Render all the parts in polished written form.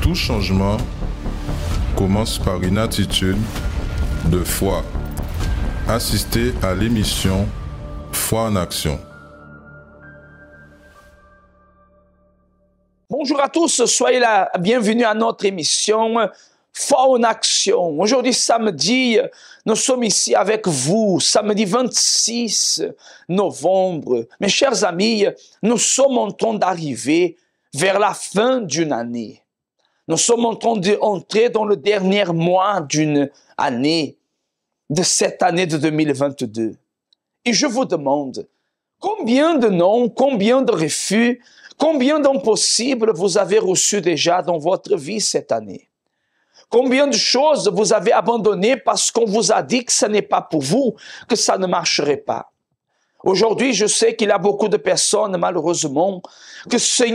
Tout changement commence par une attitude de foi. Assistez à l'émission Foi en Action. Bonjour à tous, soyez la bienvenue à notre émission Foi en Action. Aujourd'hui, samedi, nous sommes ici avec vous, samedi 26 novembre. Mes chers amis, nous sommes en train d'arriver vers la fin d'une année. Nous sommes en train d'entrer dans le dernier mois d'une année, de cette année de 2022. Et je vous demande, combien de noms, combien de refus, combien d'impossibles vous avez reçus déjà dans votre vie cette année? Combien de choses vous avez abandonnées parce qu'on vous a dit que ce n'est pas pour vous, que ça ne marcherait pas? Aujourd'hui, je sais qu'il y a beaucoup de personnes, malheureusement,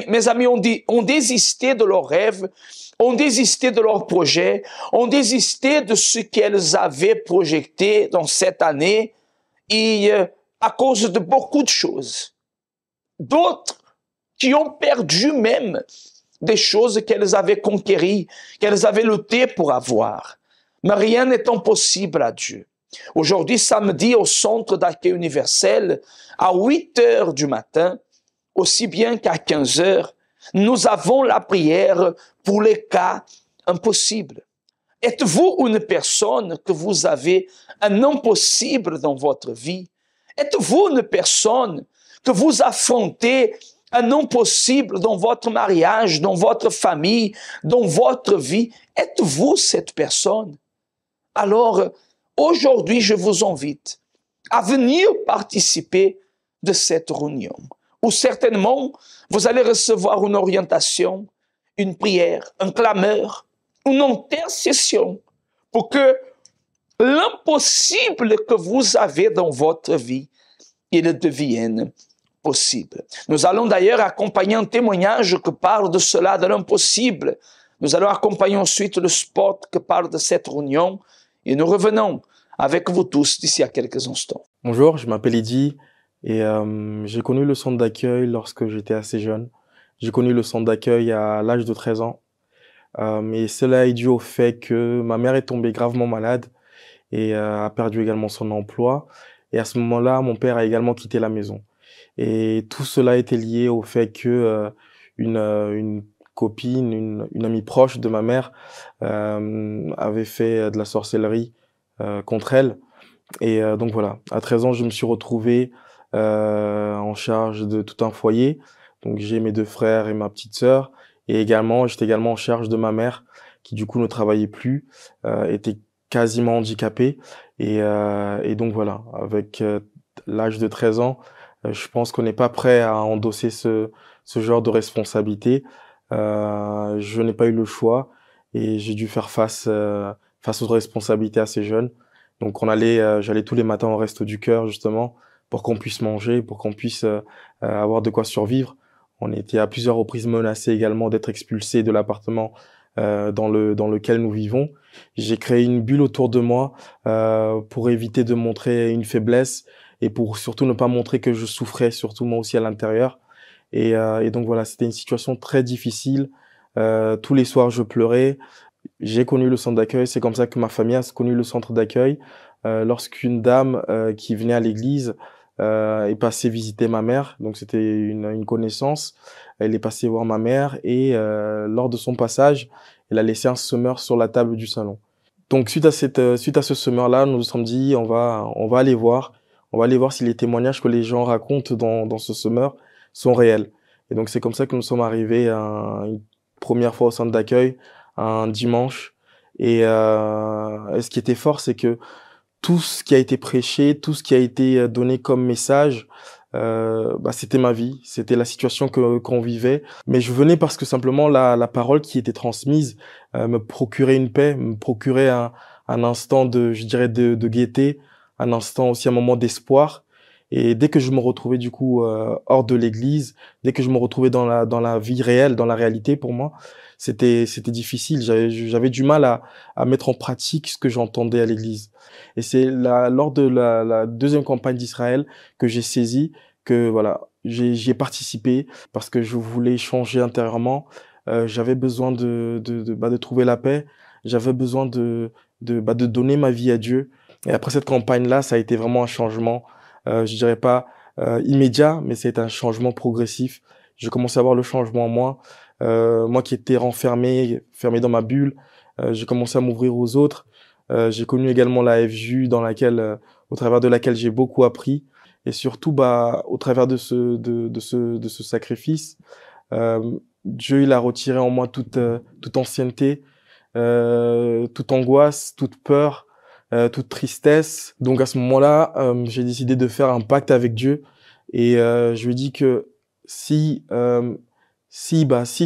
mes amis ont désisté de leurs rêves, ont désisté de leurs projets, ont désisté de ce qu'elles avaient projeté dans cette année, et à cause de beaucoup de choses. D'autres qui ont perdu même des choses qu'elles avaient conquéries, qu'elles avaient lutté pour avoir. Mais rien n'est impossible à Dieu. Aujourd'hui, samedi, au centre d'accueil universel, à 8 heures du matin, aussi bien qu'à 15 heures, nous avons la prière pour les cas impossibles. Êtes-vous une personne que vous avez un impossible dans votre vie? Êtes-vous une personne que vous affrontez un impossible dans votre mariage, dans votre famille, dans votre vie? Êtes-vous cette personne? Alors, aujourd'hui, je vous invite à venir participer de cette réunion, où certainement, vous allez recevoir une orientation, une prière, un clameur, une intercession, pour que l'impossible que vous avez dans votre vie, il devienne possible. Nous allons d'ailleurs accompagner un témoignage qui parle de cela, de l'impossible. Nous allons accompagner ensuite le spot qui parle de cette réunion, et nous revenons avec vous tous d'ici à quelques instants. Bonjour, je m'appelle Eddy et j'ai connu le centre d'accueil lorsque j'étais assez jeune. J'ai connu le centre d'accueil à l'âge de 13 ans. Et cela est dû au fait que ma mère est tombée gravement malade et a perdu également son emploi. Et à ce moment-là, mon père a également quitté la maison. Et tout cela était lié au fait que une copine, une amie proche de ma mère avait fait de la sorcellerie contre elle. Et donc voilà, à 13 ans, je me suis retrouvé en charge de tout un foyer. Donc j'ai mes 2 frères et ma petite sœur. Et également, j'étais également en charge de ma mère, qui du coup ne travaillait plus, était quasiment handicapée. Et donc voilà, avec l'âge de 13 ans, je pense qu'on n'est pas prêt à endosser ce genre de responsabilité. Je n'ai pas eu le choix et j'ai dû faire face aux responsabilités assez jeunes. Donc j'allais tous les matins au Resto du Cœur justement pour qu'on puisse manger, pour qu'on puisse avoir de quoi survivre. On était à plusieurs reprises menacés également d'être expulsés de l'appartement dans lequel nous vivons. J'ai créé une bulle autour de moi pour éviter de montrer une faiblesse et pour surtout ne pas montrer que je souffrais, surtout moi aussi à l'intérieur. Et donc voilà, c'était une situation très difficile. Tous les soirs, je pleurais. J'ai connu le centre d'accueil, c'est comme ça que ma famille a connu le centre d'accueil. Lorsqu'une dame qui venait à l'église est passée visiter ma mère, donc c'était une connaissance, elle est passée voir ma mère et lors de son passage, elle a laissé un semeur sur la table du salon. Donc suite à ce semeur-là, nous nous sommes dit on va aller voir si les témoignages que les gens racontent dans ce semeur sont réels. Et donc c'est comme ça que nous sommes arrivés une première fois au centre d'accueil, un dimanche. Et ce qui était fort, c'est que tout ce qui a été prêché, tout ce qui a été donné comme message, c'était ma vie, c'était la situation qu'on vivait. Mais je venais parce que simplement la parole qui était transmise me procurait une paix, me procurait un instant de gaieté, un instant aussi un moment d'espoir. Et dès que je me retrouvais du coup hors de l'église, dès que je me retrouvais dans la vie réelle, dans la réalité pour moi, c'était difficile. J'avais du mal à mettre en pratique ce que j'entendais à l'église. Et c'est lors de la deuxième campagne d'Israël que j'ai saisi que voilà, j'y ai participé parce que je voulais changer intérieurement. j'avais besoin de trouver la paix. J'avais besoin de donner ma vie à Dieu. Et après cette campagne-là, ça a été vraiment un changement, je dirais pas immédiat, mais c'est un changement progressif. J'ai commencé à voir le changement en moi. Moi qui étais fermé dans ma bulle, j'ai commencé à m'ouvrir aux autres. J'ai connu également la FJU au travers de laquelle j'ai beaucoup appris. Et surtout, au travers de ce sacrifice, Dieu, il a retiré en moi toute ancienneté, toute angoisse, toute peur, toute tristesse. Donc à ce moment-là, j'ai décidé de faire un pacte avec Dieu et je lui ai dit que si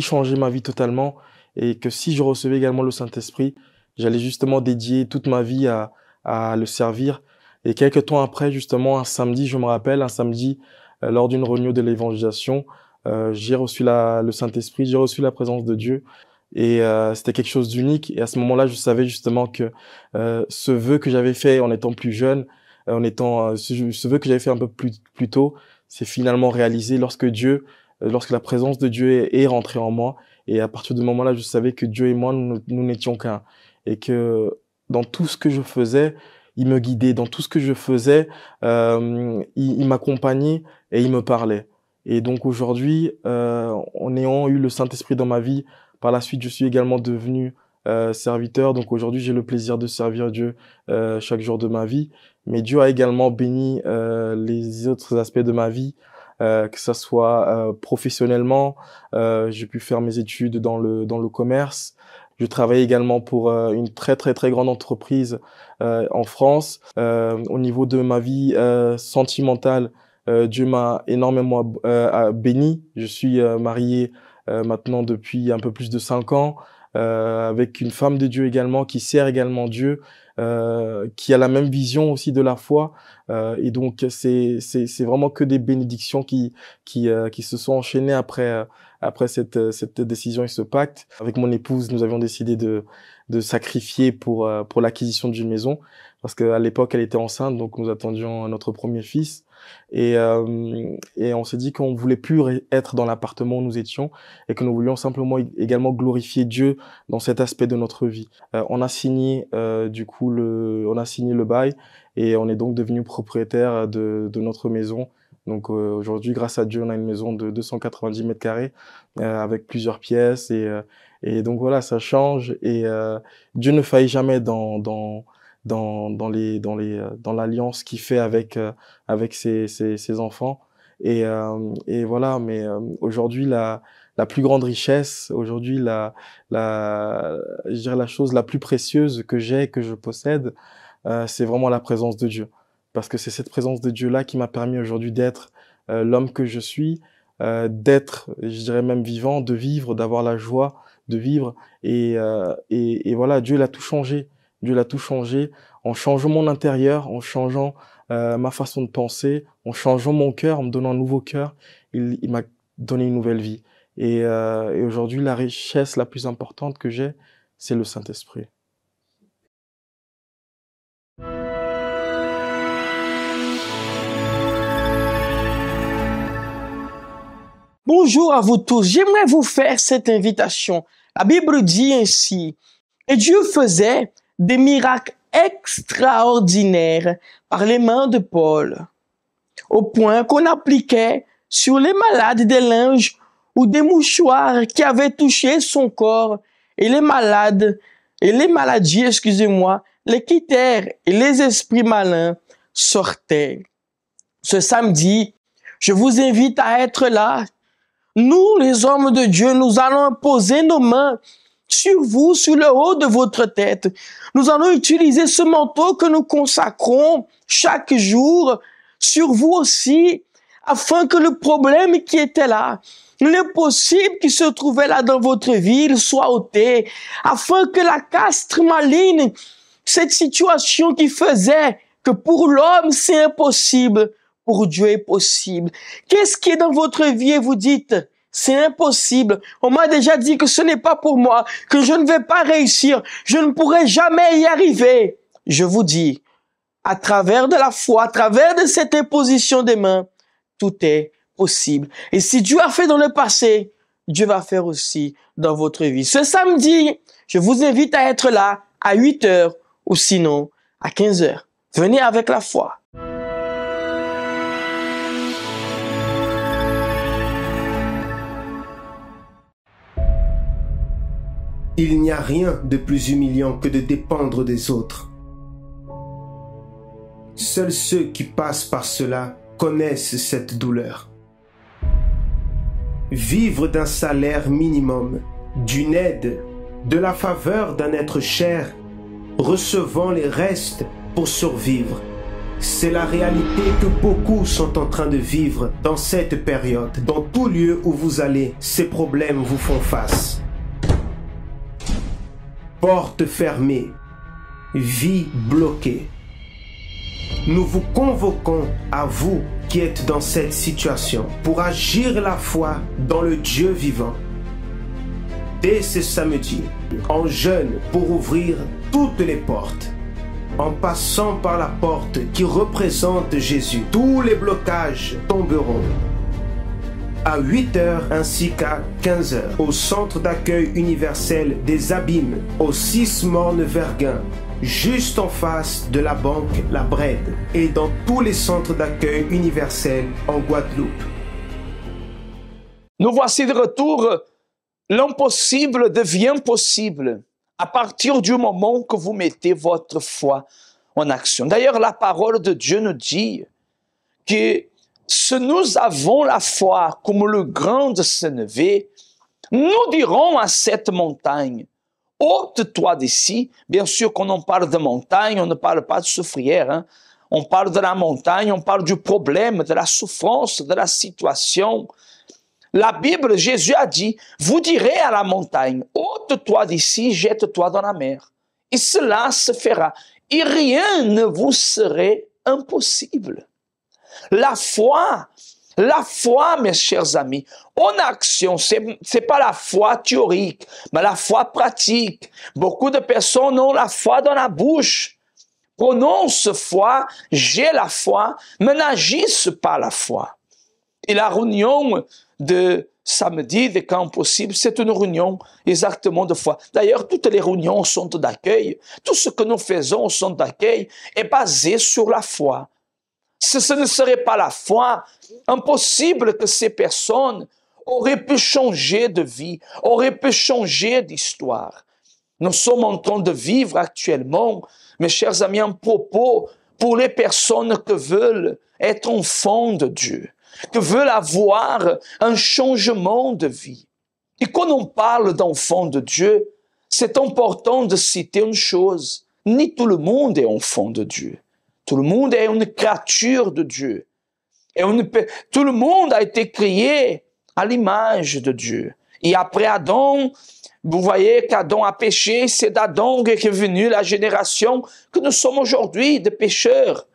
changeait ma vie totalement et que si je recevais également le Saint-Esprit, j'allais justement dédier toute ma vie à le servir. Et quelques temps après, justement, un samedi, je me rappelle, lors d'une réunion de l'évangélisation, j'ai reçu le Saint-Esprit, j'ai reçu la présence de Dieu. Et c'était quelque chose d'unique. Et à ce moment-là, je savais justement que ce vœu que j'avais fait en étant plus jeune, ce vœu que j'avais fait un peu plus tôt, c'est finalement réalisé lorsque la présence de Dieu est rentrée en moi. Et à partir de ce moment-là, je savais que Dieu et moi, nous n'étions qu'un. Et que dans tout ce que je faisais, il me guidait. Dans tout ce que je faisais, il m'accompagnait et il me parlait. Et donc aujourd'hui, en ayant eu le Saint-Esprit dans ma vie, par la suite, je suis également devenu serviteur. Donc aujourd'hui, j'ai le plaisir de servir Dieu chaque jour de ma vie. Mais Dieu a également béni les autres aspects de ma vie, que ça soit professionnellement. J'ai pu faire mes études dans le commerce. Je travaille également pour une très très très grande entreprise en France. Au niveau de ma vie sentimentale, Dieu m'a énormément béni. Je suis marié maintenant depuis un peu plus de 5 ans, avec une femme de Dieu également, qui sert également Dieu, qui a la même vision aussi de la foi. Et donc, c'est vraiment que des bénédictions qui se sont enchaînées après cette décision et ce pacte. Avec mon épouse, nous avions décidé de sacrifier pour l'acquisition d'une maison, parce qu'à l'époque, elle était enceinte, donc nous attendions notre premier fils. Et on s'est dit qu'on voulait plus être dans l'appartement où nous étions et que nous voulions simplement également glorifier Dieu dans cet aspect de notre vie. On a signé le bail et on est donc devenu propriétaire de notre maison. Donc aujourd'hui, grâce à Dieu, on a une maison de 290 mètres carrés avec plusieurs pièces et donc voilà, ça change et Dieu ne faillit jamais dans l'alliance qu'il fait avec ses enfants et voilà. Mais aujourd'hui, la plus grande richesse, aujourd'hui je dirais la chose la plus précieuse que je possède, c'est vraiment la présence de Dieu, parce que c'est cette présence de Dieu là qui m'a permis aujourd'hui d'être l'homme que je suis, d'être, je dirais même vivant, de vivre, d'avoir la joie de vivre et voilà, Dieu l'a tout changé. Dieu l'a tout changé en changeant mon intérieur, en changeant ma façon de penser, en changeant mon cœur, en me donnant un nouveau cœur. Il m'a donné une nouvelle vie. Et aujourd'hui, la richesse la plus importante que j'ai, c'est le Saint-Esprit. Bonjour à vous tous. J'aimerais vous faire cette invitation. La Bible dit ainsi: et Dieu faisait des miracles extraordinaires par les mains de Paul, au point qu'on appliquait sur les malades des linges ou des mouchoirs qui avaient touché son corps, et les maladies, les quittèrent et les esprits malins sortaient. Ce samedi, je vous invite à être là. Nous, les hommes de Dieu, nous allons poser nos mains sur vous, sur le haut de votre tête. Nous allons utiliser ce manteau que nous consacrons chaque jour sur vous aussi, afin que le problème qui était là, l'impossible qui se trouvait là dans votre vie, soit ôté, afin que la castre maligne, cette situation qui faisait que pour l'homme c'est impossible, pour Dieu est possible. Qu'est-ce qui est dans votre vie et vous dites: c'est impossible, on m'a déjà dit que ce n'est pas pour moi, que je ne vais pas réussir, je ne pourrai jamais y arriver. Je vous dis, à travers de la foi, à travers de cette imposition des mains, tout est possible. Et si Dieu a fait dans le passé, Dieu va faire aussi dans votre vie. Ce samedi, je vous invite à être là à 8 heures ou sinon à 15 heures. Venez avec la foi. Il n'y a rien de plus humiliant que de dépendre des autres. Seuls ceux qui passent par cela connaissent cette douleur. Vivre d'un salaire minimum, d'une aide, de la faveur d'un être cher, recevant les restes pour survivre. C'est la réalité que beaucoup sont en train de vivre dans cette période. Dans tout lieu où vous allez, ces problèmes vous font face. Porte fermée, vie bloquée. Nous vous convoquons à vous qui êtes dans cette situation pour agir la foi dans le Dieu vivant. Dès ce samedi, en jeûne pour ouvrir toutes les portes, en passant par la porte qui représente Jésus, tous les blocages tomberont. À 8 heures ainsi qu'à 15 heures, au centre d'accueil universel des Abîmes, au 6 Morne-Verguin, juste en face de la banque La Brède et dans tous les centres d'accueil universels en Guadeloupe. Nous voici de retour. L'impossible devient possible à partir du moment que vous mettez votre foi en action. D'ailleurs, la parole de Dieu nous dit que si nous avons la foi comme le grain de sénévé, nous dirons à cette montagne, ôte-toi d'ici. Bien sûr, quand on parle de montagne, on ne parle pas de soufrière. Hein? On parle de la montagne, on parle du problème, de la souffrance, de la situation. La Bible, Jésus a dit, vous direz à la montagne, ôte-toi d'ici, jette-toi dans la mer. Et cela se fera. Et rien ne vous serait impossible. La foi, mes chers amis, en action, c'est pas la foi théorique, mais la foi pratique. Beaucoup de personnes ont la foi dans la bouche, prononcent foi, j'ai la foi, mais n'agissent pas la foi. Et la réunion de samedi, des camps possibles, c'est une réunion exactement de foi. D'ailleurs, toutes les réunions sont d'accueil. Tout ce que nous faisons au centre d'accueil est basé sur la foi. Si ce ne serait pas la foi, impossible que ces personnes auraient pu changer de vie, auraient pu changer d'histoire. Nous sommes en train de vivre actuellement, mes chers amis, un propos pour les personnes qui veulent être enfants de Dieu, qui veulent avoir un changement de vie. Et quand on parle d'enfants de Dieu, c'est important de citer une chose. Ni tout le monde est enfant de Dieu. Tout le monde est une créature de Dieu. Et tout le monde a été créé à l'image de Dieu. Et après Adam, vous voyez qu'Adam a péché, c'est d'Adam qu'est venue la génération que nous sommes aujourd'hui, de pécheurs.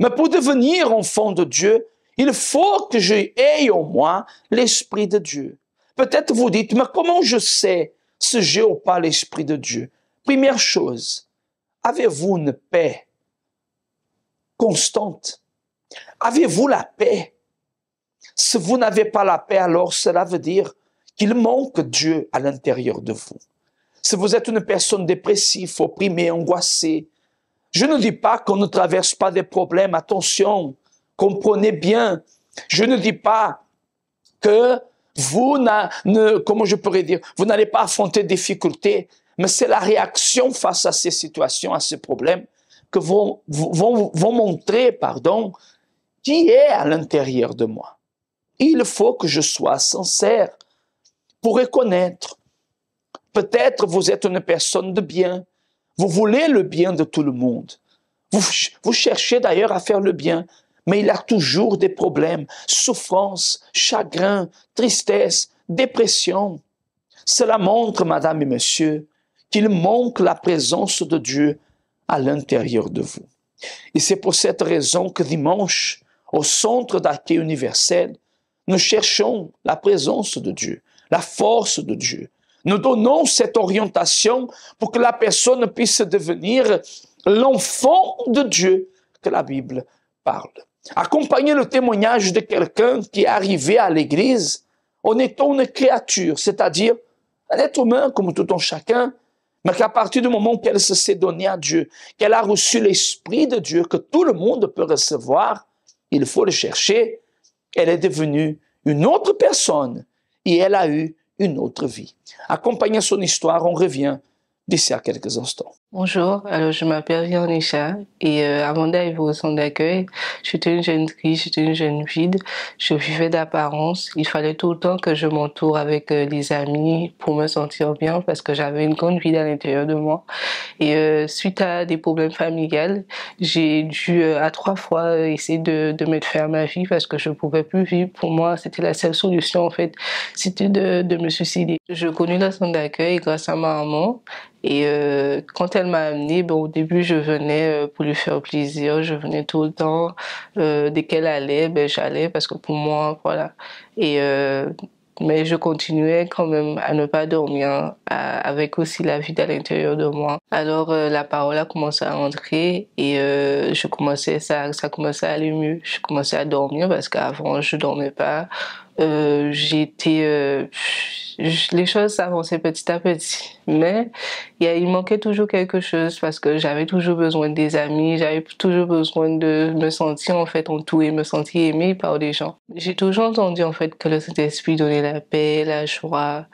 Mais pour devenir enfant de Dieu, il faut que j'aie en moi l'Esprit de Dieu. Peut-être vous dites, mais comment je sais si j'ai ou pas l'Esprit de Dieu? Première chose, avez-vous une paix constante? Avez-vous la paix? Si vous n'avez pas la paix, alors cela veut dire qu'il manque Dieu à l'intérieur de vous. Si vous êtes une personne dépressive, opprimée, angoissée, je ne dis pas qu'on ne traverse pas des problèmes, attention, comprenez bien. Je ne dis pas que vous n'allez pas affronter des difficultés, mais c'est la réaction face à ces situations, à ces problèmes, que vont montrer, qui est à l'intérieur de moi. Il faut que je sois sincère pour reconnaître. Peut-être vous êtes une personne de bien. Vous voulez le bien de tout le monde. Vous cherchez d'ailleurs à faire le bien, mais il y a toujours des problèmes, souffrance, chagrin, tristesse, dépression. Cela montre, madame et monsieur, qu'il manque la présence de Dieu à l'intérieur de vous. Et c'est pour cette raison que dimanche, au centre d'accueil universel, nous cherchons la présence de Dieu, la force de Dieu. Nous donnons cette orientation pour que la personne puisse devenir l'enfant de Dieu que la Bible parle. Accompagner le témoignage de quelqu'un qui est arrivé à l'église en étant une créature, c'est-à-dire un être humain comme tout un chacun, mais qu'à partir du moment qu'elle se s'est donnée à Dieu, qu'elle a reçu l'Esprit de Dieu, que tout le monde peut recevoir, il faut le chercher, elle est devenue une autre personne et elle a eu une autre vie. Accompagnant son histoire, on revient d'ici à quelques instants. Bonjour, alors je m'appelle Véronicha et avant d'arriver au centre d'accueil, j'étais une jeune triste, j'étais une jeune vide, je vivais d'apparence. Il fallait tout le temps que je m'entoure avec les amis pour me sentir bien parce que j'avais une grande vide à l'intérieur de moi. Et suite à des problèmes familiaux, j'ai dû à 3 fois essayer de mettre fin à ma vie parce que je ne pouvais plus vivre. Pour moi, c'était la seule solution en fait, c'était de me suicider. Je connais le centre d'accueil grâce à ma maman. Et quand elle m'a amenée, au début, je venais pour lui faire plaisir. Je venais tout le temps. Dès qu'elle allait, j'allais parce que pour moi, voilà. Et mais je continuais quand même à ne pas dormir, avec aussi la vie à l'intérieur de moi. Alors la parole a commencé à entrer et ça commençait à aller mieux. Je commençais à dormir parce qu'avant je dormais pas. Les choses s'avançaient petit à petit, mais il manquait toujours quelque chose parce que j'avais toujours besoin des amis, j'avais toujours besoin de me sentir en fait entourée, me sentir aimée par des gens. J'ai toujours entendu en fait que le Saint-Esprit donnait la paix, la joie.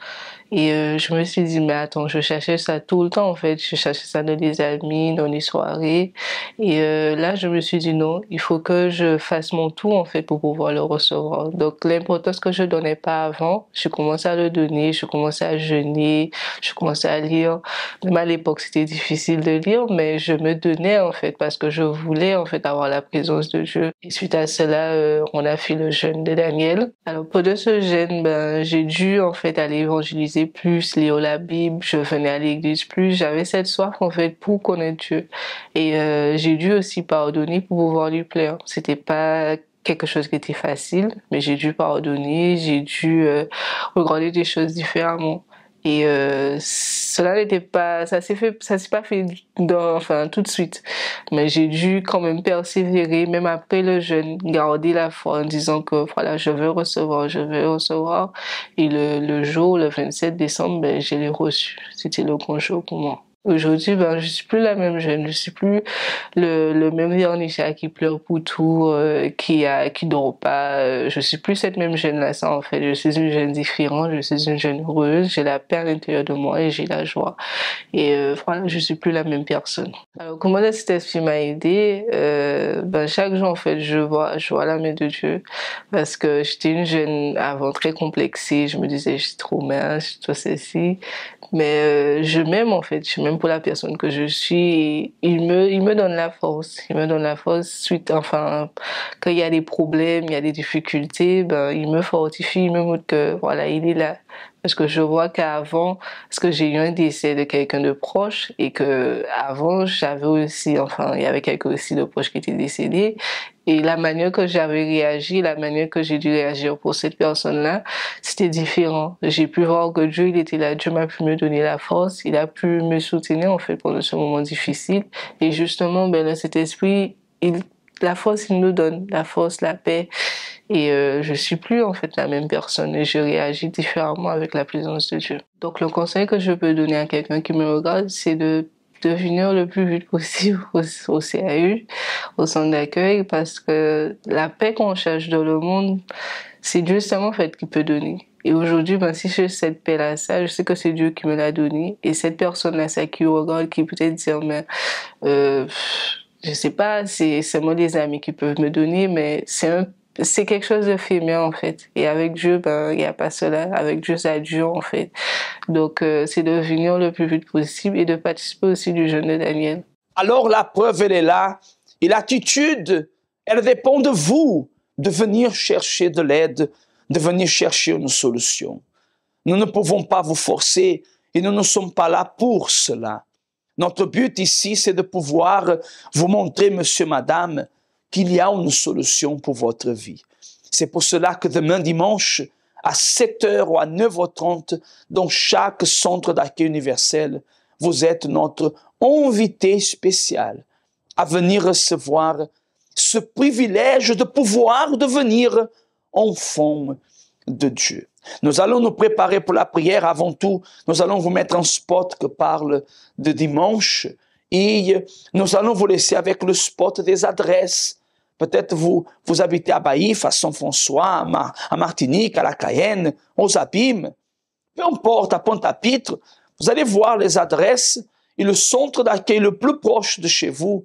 Et je me suis dit, mais attends, je cherchais ça tout le temps, en fait. Je cherchais ça dans les amis, dans les soirées. Et là, je me suis dit, non, il faut que je fasse mon tout, en fait, pour pouvoir le recevoir. Donc, l'importance que je donnais pas avant, je commençais à le donner, je commençais à jeûner, je commençais à lire. Même à l'époque, c'était difficile de lire, mais je me donnais, en fait, parce que je voulais, en fait, avoir la présence de Dieu. Et suite à cela, on a fait le jeûne de Daniel. Alors, pendant ce jeûne, j'ai dû, en fait, aller évangéliser plus, lire la Bible, je venais à l'église plus, j'avais cette soif en fait pour connaître Dieu et j'ai dû aussi pardonner pour pouvoir lui plaire. C'était pas quelque chose qui était facile, mais j'ai dû pardonner, j'ai dû regarder des choses différemment. Et cela n'était pas, ça s'est pas fait tout de suite. Mais j'ai dû quand même persévérer, même après le jeûne, garder la foi en disant que voilà, je veux recevoir. Et le jour, le 27 décembre, je l'ai reçu. C'était le grand jour pour moi. Aujourd'hui, je suis plus la même jeune, je suis plus le même Véronicha qui pleure pour tout, qui dort pas. Je suis plus cette même jeune là, ça en fait. Je suis une jeune différente, je suis une jeune heureuse, j'ai la paix à l'intérieur de moi et j'ai la joie. Et voilà, je suis plus la même personne. Alors comment le Saint-Esprit m'a aidée? Chaque jour en fait, je vois la main de Dieu parce que j'étais une jeune avant très complexée. Je me disais je suis trop mince, je suis trop ceci. Mais je m'aime en fait, je m'aime pour la personne que je suis. Il me donne la force. Il me donne la force quand il y a des problèmes, il y a des difficultés, il me fortifie, il me montre que voilà, il est là. Parce que je vois qu'avant, parce que j'ai eu un décès de quelqu'un de proche et que avant j'avais aussi, il y avait quelqu'un aussi de proche qui était décédé. Et la manière que j'avais réagi, la manière que j'ai dû réagir pour cette personne-là, c'était différent. J'ai pu voir que Dieu, il était là. Dieu m'a pu me donner la force. Il a pu me soutenir, en fait, pendant ce moment difficile. Et justement, cet esprit, la force, il nous donne. La force, la paix. Et je suis plus, en fait, la même personne. Et je réagis différemment avec la présence de Dieu. Donc, le conseil que je peux donner à quelqu'un qui me regarde, c'est de venir le plus vite possible au CAU, au centre d'accueil, parce que la paix qu'on cherche dans le monde, c'est Dieu seulement en fait qui peut donner. Et aujourd'hui, si j'ai cette paix-là, je sais que c'est Dieu qui me l'a donnée. Et cette personne-là, ça qui regarde, qui peut-être dire, je sais pas, c'est seulement des amis qui peuvent me donner, mais c'est quelque chose d'éphémère en fait. Et avec Dieu, il n'y a pas cela. Avec Dieu, ça dure en fait. Donc, c'est de venir le plus vite possible et de participer aussi du jeûne de Daniel. Alors, la preuve, elle est là. Et l'attitude, elle dépend de vous, de venir chercher de l'aide, de venir chercher une solution. Nous ne pouvons pas vous forcer et nous ne sommes pas là pour cela. Notre but ici, c'est de pouvoir vous montrer, monsieur, madame, qu'il y a une solution pour votre vie. C'est pour cela que demain dimanche, à 7h ou à 9h30, dans chaque centre d'accueil universel, vous êtes notre invité spécial à venir recevoir ce privilège de pouvoir devenir enfant de Dieu. Nous allons nous préparer pour la prière. Avant tout, nous allons vous mettre un spot qui parle de dimanche et nous allons vous laisser avec le spot des adresses. Peut-être vous habitez à Baïf, à Saint-François, à Martinique, à la Cayenne, aux Abîmes. Peu importe, à Pointe-à-Pitre, vous allez voir les adresses et le centre d'accueil le plus proche de chez vous.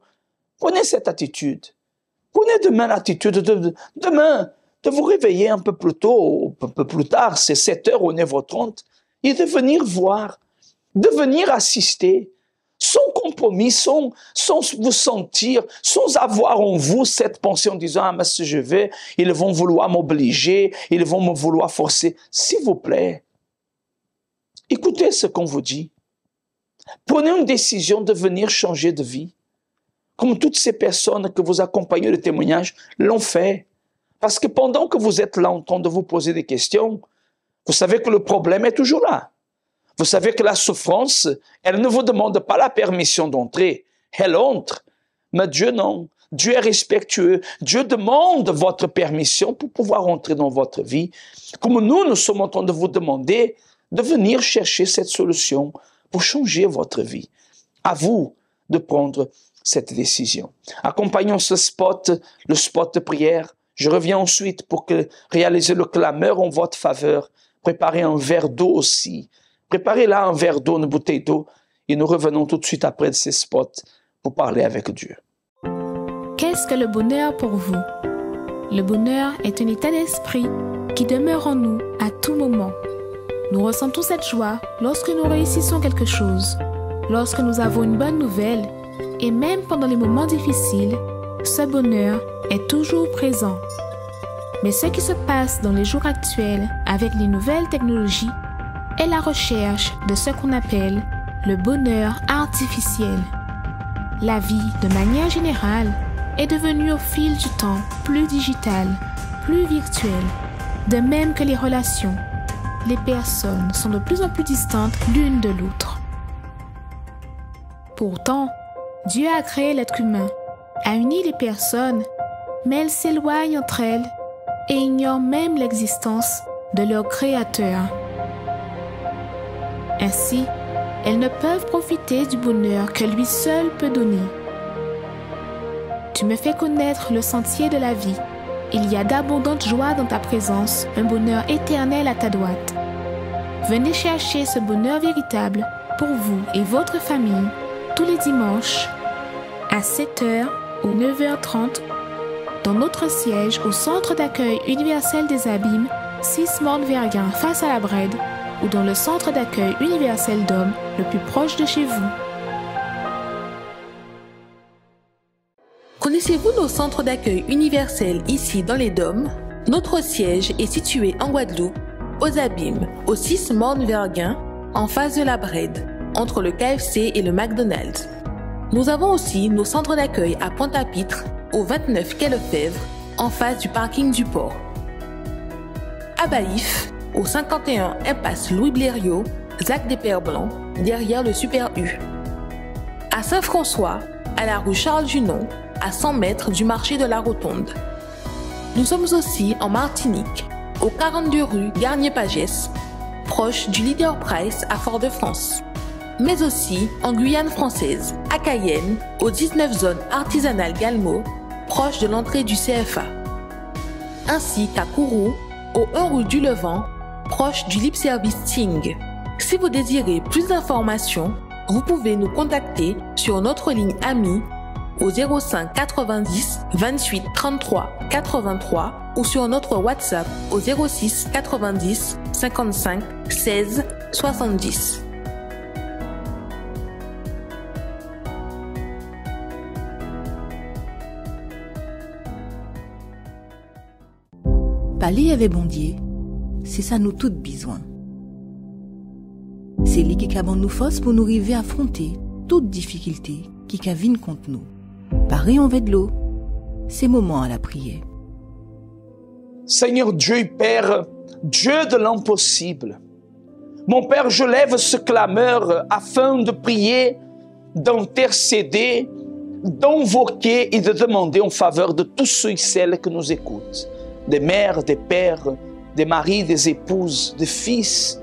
Prenez cette attitude. Prenez demain l'attitude de vous réveiller un peu plus tôt, un peu plus tard, c'est 7h ou 9h30, et de venir voir, de venir assister, sans compromis, sans vous sentir, sans avoir en vous cette pensée en disant « Ah, mais si je vais, ils vont vouloir m'obliger, ils vont me vouloir forcer. » S'il vous plaît, écoutez ce qu'on vous dit. Prenez une décision de venir changer de vie. Comme toutes ces personnes que vous accompagnez le témoignage l'ont fait. Parce que pendant que vous êtes là en train de vous poser des questions, vous savez que le problème est toujours là. Vous savez que la souffrance, elle ne vous demande pas la permission d'entrer. Elle entre. Mais Dieu, non. Dieu est respectueux. Dieu demande votre permission pour pouvoir entrer dans votre vie. Comme nous sommes en train de vous demander de venir chercher cette solution pour changer votre vie. À vous de prendre cette décision. Accompagnons ce spot, le spot de prière. Je reviens ensuite pour réaliser le clameur en votre faveur. Préparez un verre d'eau aussi. Préparez là un verre d'eau, une bouteille d'eau. Et nous revenons tout de suite après ces spots pour parler avec Dieu. Qu'est-ce que le bonheur pour vous? Le bonheur est un état d'esprit qui demeure en nous à tout moment. Nous ressentons cette joie lorsque nous réussissons quelque chose, lorsque nous avons une bonne nouvelle, et même pendant les moments difficiles, ce bonheur est toujours présent. Mais ce qui se passe dans les jours actuels avec les nouvelles technologies est la recherche de ce qu'on appelle le bonheur artificiel. La vie, de manière générale, est devenue au fil du temps plus digitale, plus virtuelle, de même que les relations. Les personnes sont de plus en plus distantes l'une de l'autre. Pourtant, Dieu a créé l'être humain, a uni les personnes, mais elles s'éloignent entre elles et ignorent même l'existence de leur Créateur. Ainsi, elles ne peuvent profiter du bonheur que lui seul peut donner. Tu me fais connaître le sentier de la vie. Il y a d'abondantes joies dans ta présence, un bonheur éternel à ta droite. Venez chercher ce bonheur véritable pour vous et votre famille tous les dimanches à 7h ou 9h30 dans notre siège au Centre d'accueil universel des Abîmes, 6 Morne-Verguin face à la Brède, ou dans le Centre d'accueil universel d'hommes le plus proche de chez vous. Connaissez-vous nos centres d'accueil universels ici dans les Dômes? Notre siège est situé en Guadeloupe, aux Abîmes, au 6 Morne-Verguin, en face de la Brède, entre le KFC et le McDonald's. Nous avons aussi nos centres d'accueil à Pointe-à-Pitre, au 29 quai Lefebvre, en face du parking du port. À Baïf, au 51 impasse Louis Blériot, Zac des Pères Blancs, derrière le Super U. À Saint-François, à la rue Charles Junon, à 100 mètres du marché de la Rotonde. Nous sommes aussi en Martinique, au 42 rue Garnier-Pagès, proche du Leader Price à Fort-de-France. Mais aussi en Guyane française, à Cayenne, au 19 zone artisanale Galmo, proche de l'entrée du CFA. Ainsi qu'à Kourou, au 1 rue du Levant, proche du Libre Service Ting. Si vous désirez plus d'informations, vous pouvez nous contacter sur notre ligne AMI au 05 90 28 33 83 ou sur notre WhatsApp au 06 90 55 16 70. Parler avec Bondier, c'est ça nous toutes besoin. C'est lui qui a nous force pour nous arriver à affronter toute difficulté qui viennent contre nous. Pareil en de l'eau, c'est moment à la prière. Seigneur Dieu Père, Dieu de l'impossible, mon Père, je lève ce clameur afin de prier, d'intercéder, d'invoquer et de demander en faveur de tous ceux et celles qui nous écoutent, des mères, des pères, des maris, des épouses, des fils,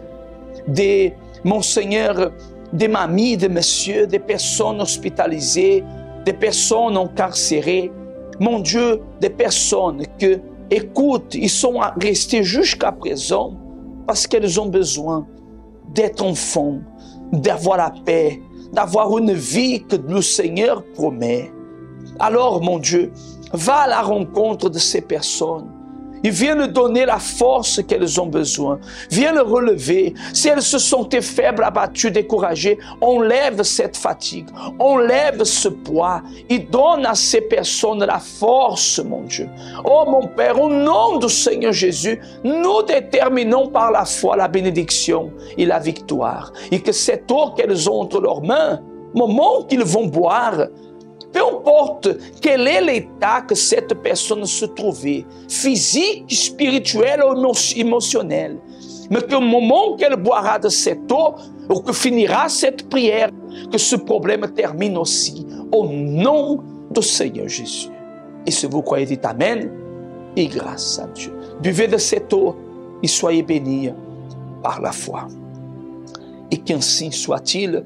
mon Seigneur, des mamies, des messieurs, des personnes hospitalisées, des personnes incarcérées. Mon Dieu, des personnes que, écoute, ils sont restés jusqu'à présent parce qu'elles ont besoin d'être enfants, d'avoir la paix, d'avoir une vie que le Seigneur promet. Alors, mon Dieu, va à la rencontre de ces personnes. Il vient leur donner la force qu'elles ont besoin. Viens le relever. Si elles se sentaient faibles, abattues, découragées, enlève cette fatigue, enlève ce poids. Il donne à ces personnes la force, mon Dieu. Oh mon Père, au nom du Seigneur Jésus, nous déterminons par la foi la bénédiction et la victoire. Et que cette eau qu'elles ont entre leurs mains, au moment qu'ils vont boire, peu importe quel est l'état que cette personne se trouvait, physique, spirituel ou émotionnel, mais qu'au moment qu'elle boira de cette eau, ou que finira cette prière, que ce problème termine aussi, au nom du Seigneur Jésus. Et si vous croyez, dites Amen, et grâce à Dieu. Buvez de cette eau et soyez bénis par la foi. Et qu'ainsi soit-il,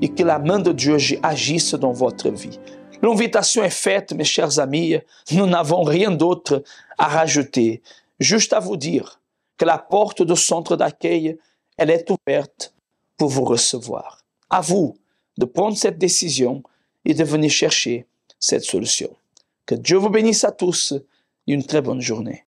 et que la main de Dieu agisse dans votre vie. L'invitation est faite, mes chers amis. Nous n'avons rien d'autre à rajouter. Juste à vous dire que la porte du centre d'accueil, elle est ouverte pour vous recevoir. À vous de prendre cette décision et de venir chercher cette solution. Que Dieu vous bénisse à tous et une très bonne journée.